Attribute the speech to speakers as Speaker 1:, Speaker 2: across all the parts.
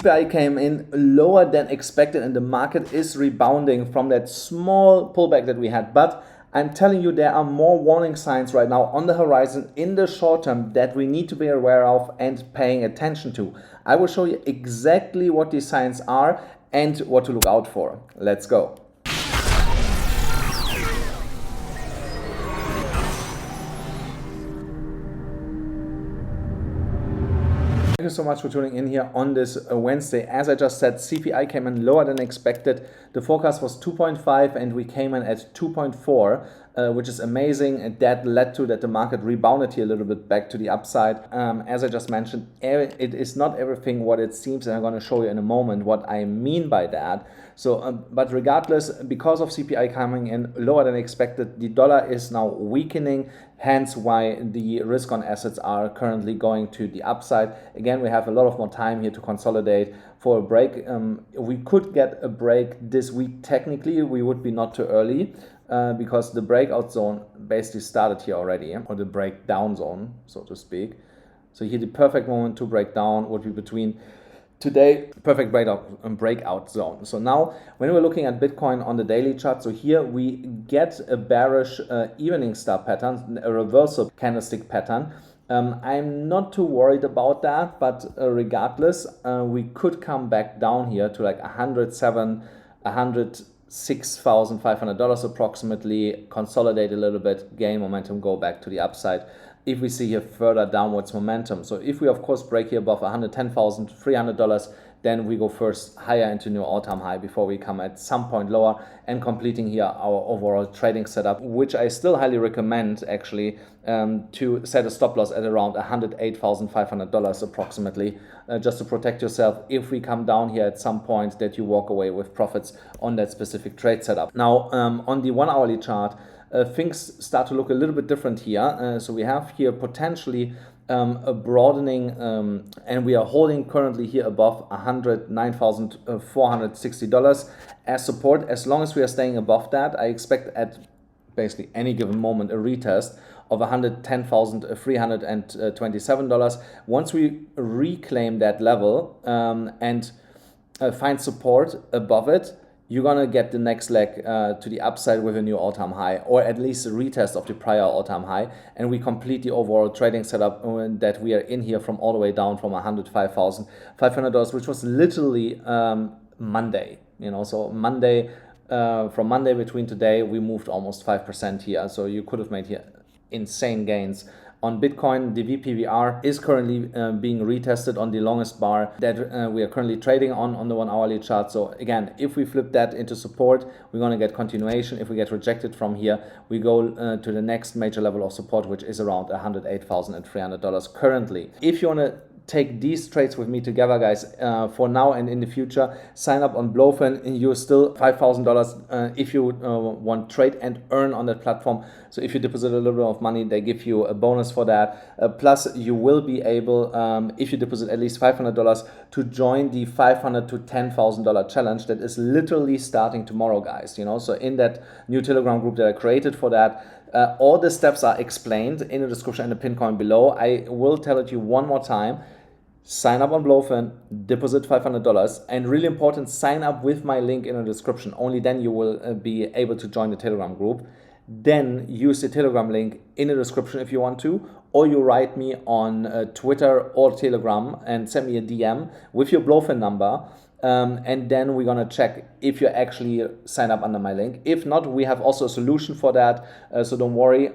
Speaker 1: CPI came in lower than expected and the market is rebounding from that small pullback that we had. But I'm telling you, there are more warning signs right now on the horizon in the short term that we need to be aware of and paying attention to. I will show you exactly what these signs are and what to look out for. Let's go. Thank you so much for tuning in here on this Wednesday. As I just said, CPI came in lower than expected. The forecast was 2.5 and we came in at 2.4, which is amazing. And that led to that the market rebounded here a little bit back to the upside. As I just mentioned, it is not everything what it seems, and I'm going to show you in a moment what I mean by that. So, but regardless, because of CPI coming in lower than expected, the dollar is now weakening, hence why the risk on assets are currently going to the upside. Again, we have a lot of more time here to consolidate for a break. We could get a break this week. Technically, we would be not too early because the breakout zone basically started here already, or the breakdown zone, so to speak. So here the perfect moment to break down would be between today, perfect breakout zone. So now when we're looking at Bitcoin on the daily chart, so here we get a bearish evening star pattern, a reversal candlestick pattern. I'm not too worried about that, but regardless, we could come back down here to like $106,500 approximately, consolidate a little bit, gain momentum, go back to the upside if we see here further downwards momentum. So if we of course break here above $110,300, then we go first higher into new all-time high before we come at some point lower and completing here our overall trading setup, which I still highly recommend actually to set a stop loss at around $108,500 approximately, just to protect yourself if we come down here at some point that you walk away with profits on that specific trade setup. Now on the 1 hourly chart, things start to look a little bit different here. So we have here potentially a broadening, and we are holding currently here above $109,460 as support. As long as we are staying above that, I expect at basically any given moment a retest of $110,327. Once we reclaim that level and find support above it, you're gonna get the next leg to the upside with a new all-time high, or at least a retest of the prior all-time high, and we complete the overall trading setup that we are in here from all the way down from $105,500, which was literally Monday. You know, so Monday, from Monday between today, we moved almost 5% here. So you could have made here insane gains. On Bitcoin, the VPVR is currently being retested on the longest bar that we are currently trading on the 1 hourly chart. So again, if we flip that into support, we're going to get continuation. If we get rejected from here, we go to the next major level of support, which is around $108,300 currently. If you want to take these trades with me together, guys, for now and in the future, sign up on Blowfin. You're still $5,000 if you want trade and earn on that platform. So if you deposit a little bit of money, they give you a bonus for that. Plus, you will be able, if you deposit at least $500, to join the $500 to $10,000 challenge that is literally starting tomorrow, guys. You know, so in that new Telegram group that I created for that, all the steps are explained in the description and the pin comment below. I will tell it to you one more time. Sign up on Blowfin, deposit $500, and really important, sign up with my link in the description. Only then you will be able to join the Telegram group. Then use the Telegram link in the description if you want to, or you write me on Twitter or Telegram and send me a DM with your Blowfin number. And then we're gonna check if you actually sign up under my link. If not, we have also a solution for that, so don't worry.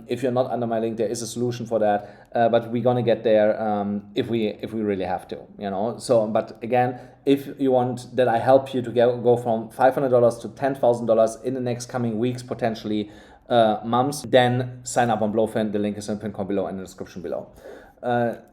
Speaker 1: If you're not under my link, there is a solution for that, but we're gonna get there if we really have to, you know. So, but again, if you want that I help you to go from $500 to $10,000 in the next coming weeks, potentially months, then sign up on Blowfin. The link is in the pin comment below and the description below.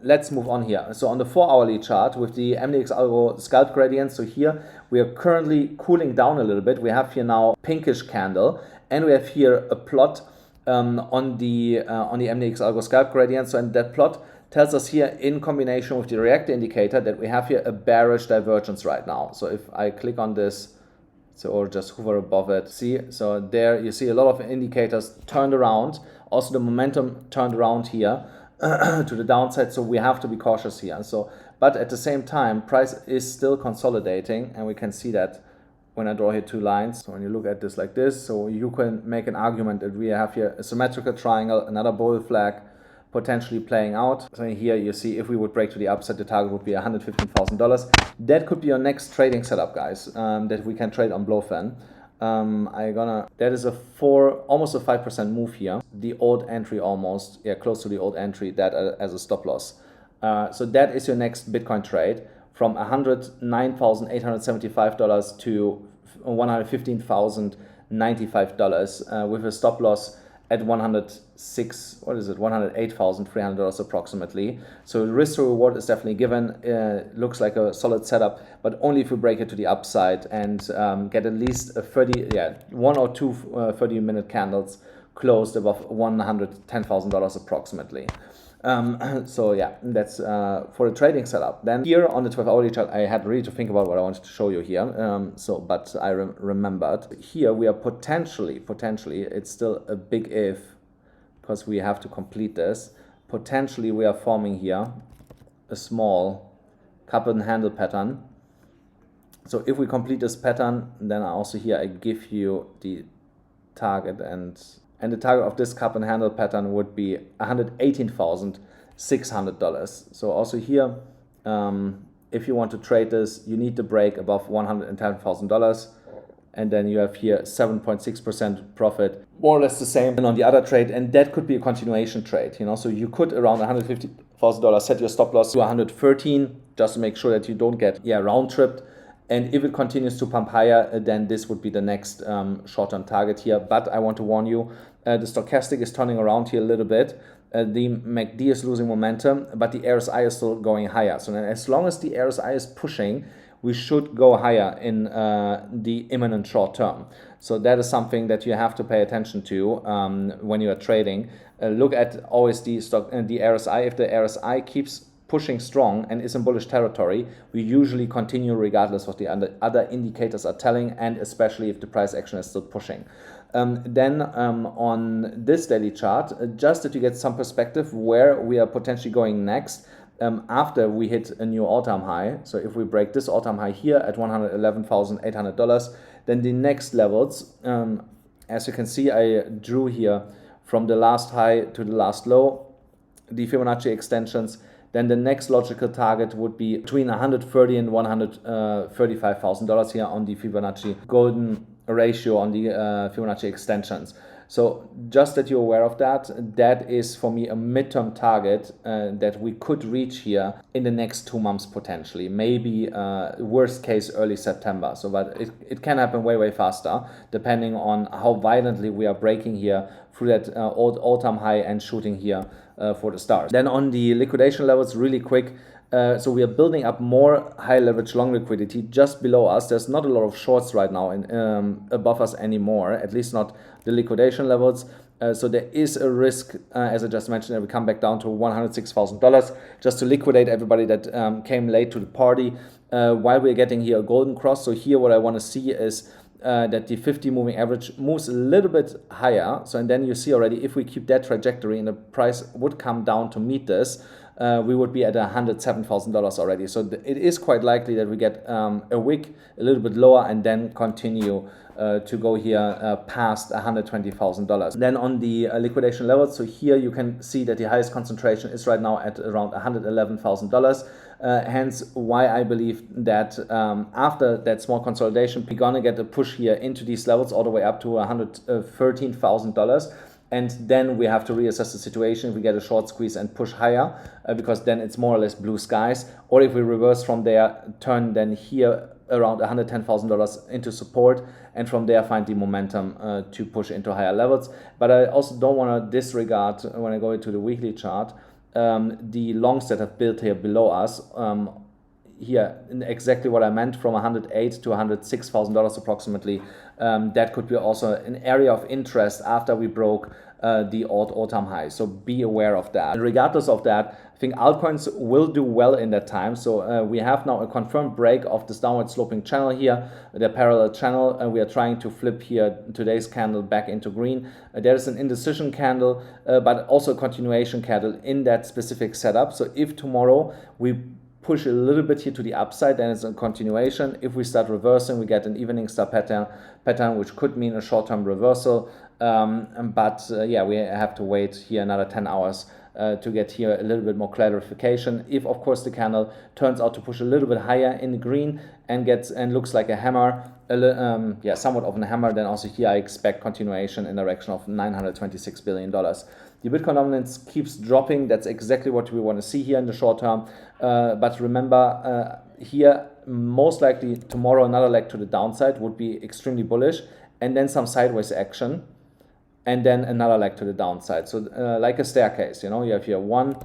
Speaker 1: Let's move on here. So on the 4 hourly chart with the MDX Algo scalp gradient, so here we are currently cooling down a little bit. We have here now pinkish candle, and we have here a plot on the MDX Algo scalp gradient. So and that plot tells us here in combination with the reactor indicator that we have here a bearish divergence right now. So if I click on this, so or just hover above it, see, so there you see a lot of indicators turned around. Also the momentum turned around here to the downside, so we have to be cautious here. So But at the same time, price is still consolidating, and we can see that when I draw here two lines. So when you look at this like this, so you can make an argument that we have here a symmetrical triangle, another bull flag, potentially playing out. So here you see if we would break to the upside, the target would be $115,000. That could be your next trading setup, guys, that we can trade on Blowfan. That is almost a 5% move here. The old entry almost, yeah, close to the old entry, that as a stop loss. So that is your next Bitcoin trade from $109,875 to $115,095 with a stop loss at $108,300 approximately. So the risk to reward is definitely given. Looks like a solid setup, but only if we break it to the upside and get at least a 1 or 2 30-minute candles closed above $110,000 approximately. So yeah, that's for the trading setup. Then here on the 12-hourly chart, I had really to think about what I wanted to show you here. But I remembered here we are potentially, it's still a big if, because we have to complete this. Potentially we are forming here a small cup and handle pattern. So if we complete this pattern, then also here I give you the target, and the target of this cup and handle pattern would be $118,600. So also here, if you want to trade this, you need to break above $110,000, and then you have here 7.6% profit, more or less the same than on the other trade, and that could be a continuation trade. So you could around $150,000 set your stop loss to 113, just to make sure that you don't get round tripped. And if it continues to pump higher, then this would be the next short-term target here. But I want to warn you, the stochastic is turning around here a little bit. The MACD is losing momentum, but the RSI is still going higher. So then as long as the RSI is pushing, we should go higher in the imminent short term. So that is something that you have to pay attention to when you are trading. Look at always the RSI. If the RSI keeps pushing strong and is in bullish territory, we usually continue regardless of what the other indicators are telling, and especially if the price action is still pushing. Then on this daily chart, just that you get some perspective where we are potentially going next after we hit a new all-time high. So if we break this all-time high here at $111,800, then the next levels, as you can see, I drew here from the last high to the last low, the Fibonacci extensions. Then the next logical target would be between $130,000 and $135,000 here on the Fibonacci golden ratio on the Fibonacci extensions. So just that you're aware of that, that is for me a midterm target that we could reach here in the next 2 months potentially, maybe worst case early September. So, but it can happen way faster depending on how violently we are breaking here through that all-time high and shooting here for the stars. Then on the liquidation levels, really quick. So we are building up more high leverage long liquidity just below us. There's not a lot of shorts right now above us anymore, at least not the liquidation levels. So there is a risk, as I just mentioned, that we come back down to $106,000 just to liquidate everybody that came late to the party while we're getting here a golden cross. So here what I want to see is that the 50 moving average moves a little bit higher. So and then you see already if we keep that trajectory and the price would come down to meet this, we would be at $107,000 already. So it is quite likely that we get a wick a little bit lower and then continue to go here past $120,000. Then on the liquidation levels, so here you can see that the highest concentration is right now at around $111,000. Hence why I believe that after that small consolidation, we're gonna get a push here into these levels all the way up to $113,000. And then we have to reassess the situation if we get a short squeeze and push higher, because then it's more or less blue skies. Or if we reverse from there, turn then here around $110,000 into support, and from there find the momentum to push into higher levels. But I also don't want to disregard, when I go into the weekly chart, the longs that have built here below us. Here, exactly what I meant, from $108,000 to $106,000 approximately. That could be also an area of interest after we broke the all-time high. So be aware of that. And regardless of that, I think altcoins will do well in that time. So we have now a confirmed break of this downward sloping channel here, the parallel channel, and we are trying to flip here today's candle back into green. There is an indecision candle, but also a continuation candle in that specific setup. So if tomorrow we push a little bit here to the upside, then it's a continuation. If we start reversing, we get an evening star pattern, which could mean a short-term reversal. Yeah, we have to wait here another 10 hours to get here a little bit more clarification. If of course the candle turns out to push a little bit higher in the green and looks like a hammer, yeah, somewhat of a hammer, then also here I expect continuation in the direction of $926 billion. The Bitcoin dominance keeps dropping. That's exactly what we want to see here in the short term. But remember, here most likely tomorrow another leg to the downside would be extremely bullish, and then some sideways action, and then another leg to the downside. So like a staircase, you know, you have here one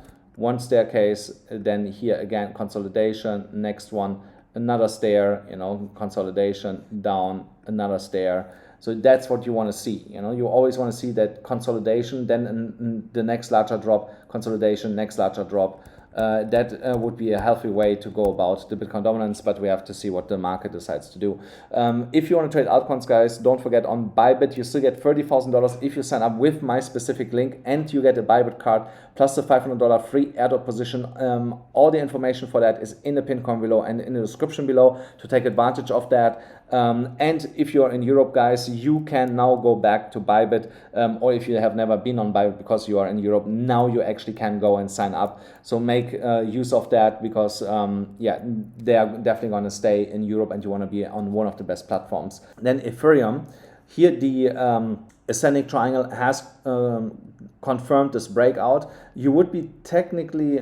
Speaker 1: staircase, then here again consolidation, next one another stair, you know, consolidation, down, another stair. So that's what you want to see. You know, you always want to see that consolidation, then the next larger drop, consolidation, next larger drop. That would be a healthy way to go about the Bitcoin dominance, but we have to see what the market decides to do. If you want to trade altcoins, guys, don't forget on Bybit, you still get $30,000 if you sign up with my specific link, and you get a Bybit card plus the $500 free Airdrop position. All the information for that is in the pinned comment below and in the description below to take advantage of that. And if you're in Europe, guys, you can now go back to Bybit, or if you have never been on Bybit because you are in Europe, now you actually can go and sign up. So make use of that, because yeah, they are definitely going to stay in Europe and you want to be on one of the best platforms. Then Ethereum, here the ascending triangle has confirmed this breakout. You would be technically,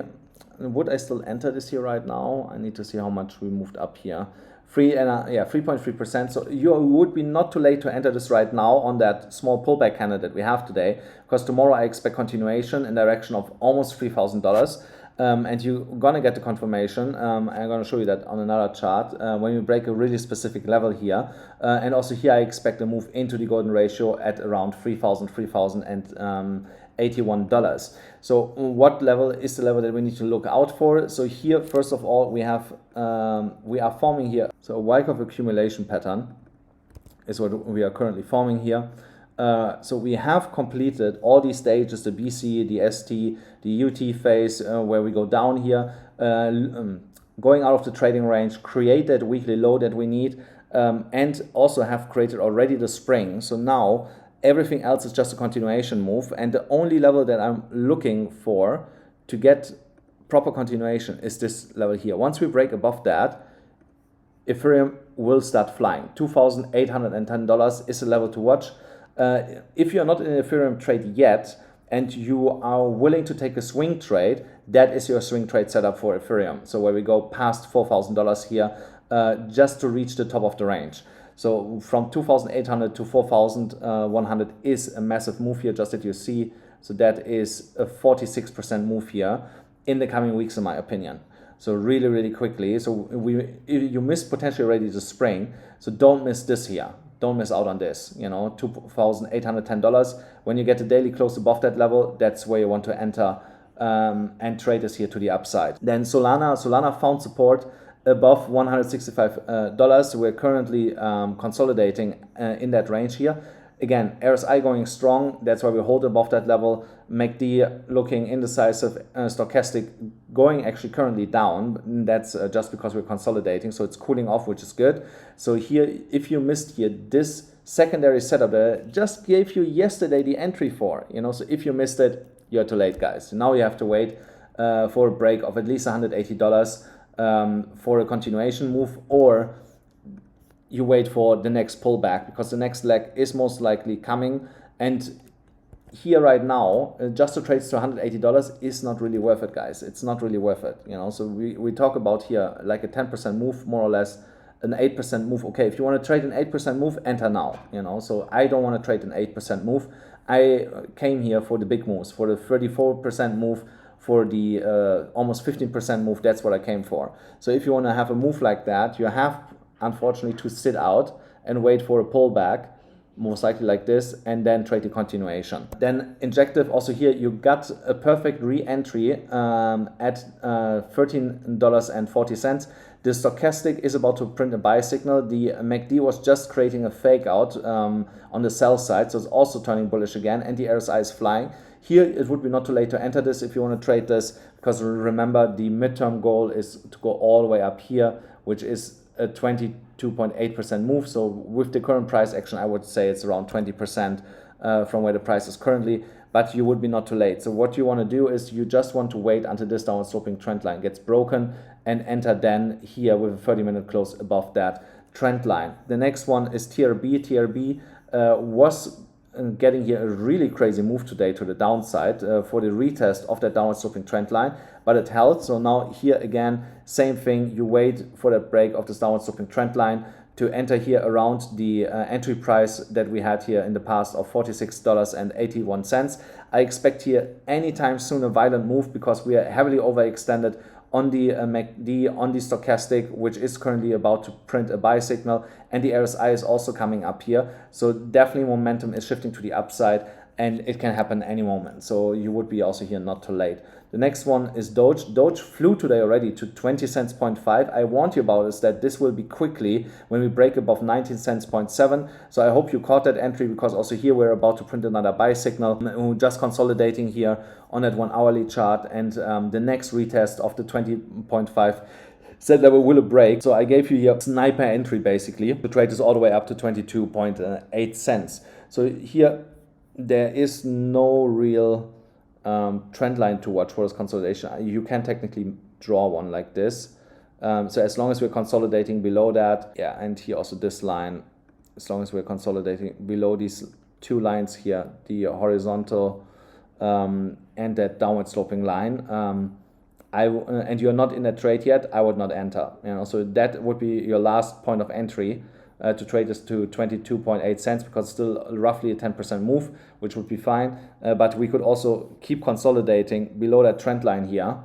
Speaker 1: would I still enter this here right now? I need to see how much we moved up here. 3.3%. So you would be not too late to enter this right now on that small pullback candle that we have today, because tomorrow I expect continuation in direction of almost $3,000. And you're gonna get the confirmation. I'm gonna show you that on another chart when you break a really specific level here. And also here I expect a move into the golden ratio at around $3,081. So what level is the level that we need to look out for? So here, first of all, we are forming here. So a Wyckoff accumulation pattern is what we are currently forming here. So we have completed all these stages, the BC, the ST, the UT phase, where we go down here, going out of the trading range, create that weekly low that we need, and also have created already the spring. So now everything else is just a continuation move, and the only level that I'm looking for to get proper continuation is this level here. Once we break above that, Ethereum will start flying. $2,810 is a level to watch. If you're not in an Ethereum trade yet and you are willing to take a swing trade, that is your swing trade setup for Ethereum. So where we go past $4,000 here just to reach the top of the range. So from 2,800 to 4,100 is a massive move here, just that you see. So that is a 46% move here in the coming weeks, in my opinion. So really, really quickly. So you missed potentially already the spring. So don't miss this here. Don't miss out on this. You know, $2,810. When you get the daily close above that level, that's where you want to enter and trade this here to the upside. Then Solana found support above $165. We're currently consolidating in that range here. Again, RSI going strong, that's why we hold above that level. MACD looking indecisive, stochastic going actually currently down. That's just because we're consolidating, so it's cooling off, which is good. So here, if you missed here, this secondary setup that I just gave you yesterday the entry for, you know, so if you missed it, you're too late, guys. Now you have to wait for a break of at least $180 for a continuation move, or you wait for the next pullback, because the next leg is most likely coming. And here right now, just to trade to $180 is not really worth it, guys. It's not really worth it, you know. So we talk about here like a 10% move, more or less, an 8% move. Okay, if you want to trade an 8% move, enter now, you know. So I don't want to trade an 8% move. I came here for the big moves, for the 34% move, for the almost 15% move. That's what I came for. So if you want to have a move like that, you have unfortunately to sit out and wait for a pullback most likely like this, and then trade the continuation. Then injective, also here you got a perfect re-entry at $13.40. The stochastic is about to print a buy signal. The MACD was just creating a fake out on the sell side, so it's also turning bullish again, and the RSI is flying. Here it would be not too late to enter this if you want to trade this, because remember the midterm goal is to go all the way up here, which is a 22.8% move. So with the current price action, I would say it's around 20% from where the price is currently, but you would be not too late. So what you want to do is you just want to wait until this downward sloping trend line gets broken and enter then here with a 30-minute close above that trend line. The next one is TRB. TRB was getting here a really crazy move today to the downside for the retest of that downward sloping trend line, but it held. So now here again, same thing, you wait for that break of this downward sloping trend line to enter here around the entry price that we had here in the past of $46.81. I expect here anytime soon a violent move, because we are heavily overextended on the MACD, on the stochastic, which is currently about to print a buy signal, and the RSI is also coming up here. So definitely momentum is shifting to the upside, and it can happen any moment. So you would be also here not too late. The next one is DOGE. DOGE flew today already to 20 cents 0.5. I warned you about is that this will be quickly when we break above 19 cents 0.7. So I hope you caught that entry, because also here we're about to print another buy signal. We're just consolidating here on that 1 hourly chart, and the next retest of the 20.5 set level will break. So I gave you here sniper entry basically to trade this all the way up to 22.8 cents. So here there is no real trend line to watch for this consolidation. You can technically draw one like this. So as long as we're consolidating below that, yeah, and here also this line, as long as we're consolidating below these two lines here, the horizontal and that downward sloping line, and you're not in that trade yet, I would not enter. So that would be your last point of entry to trade this to 22.8 cents, because it's still roughly a 10% move, which would be fine. But we could also keep consolidating below that trend line here,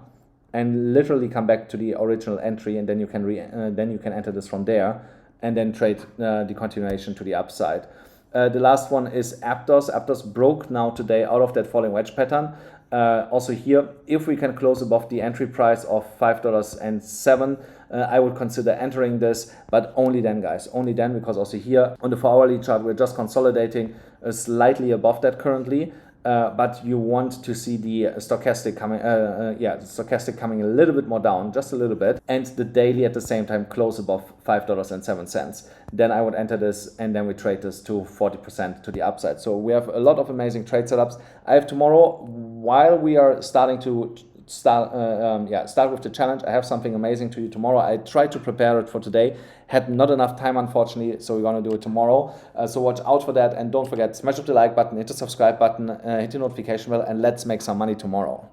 Speaker 1: and literally come back to the original entry, and then you can enter this from there, and then trade the continuation to the upside. The last one is Aptos. Aptos broke now today out of that falling wedge pattern. Also here, if we can close above the entry price of $5.07, I would consider entering this, but only then, guys, only then, because also here on the 4-hourly chart, we're just consolidating slightly above that currently. But you want to see the stochastic coming, stochastic coming a little bit more down, just a little bit, and the daily at the same time close above $5.07. Then I would enter this, and then we trade this to 40% to the upside. So we have a lot of amazing trade setups. I have tomorrow, while we are starting to start with the challenge, I have something amazing to you tomorrow. I tried to prepare it for today, had not enough time unfortunately, so we're gonna do it tomorrow. So watch out for that, and don't forget, smash up the like button, hit the subscribe button, hit the notification bell, and let's make some money tomorrow.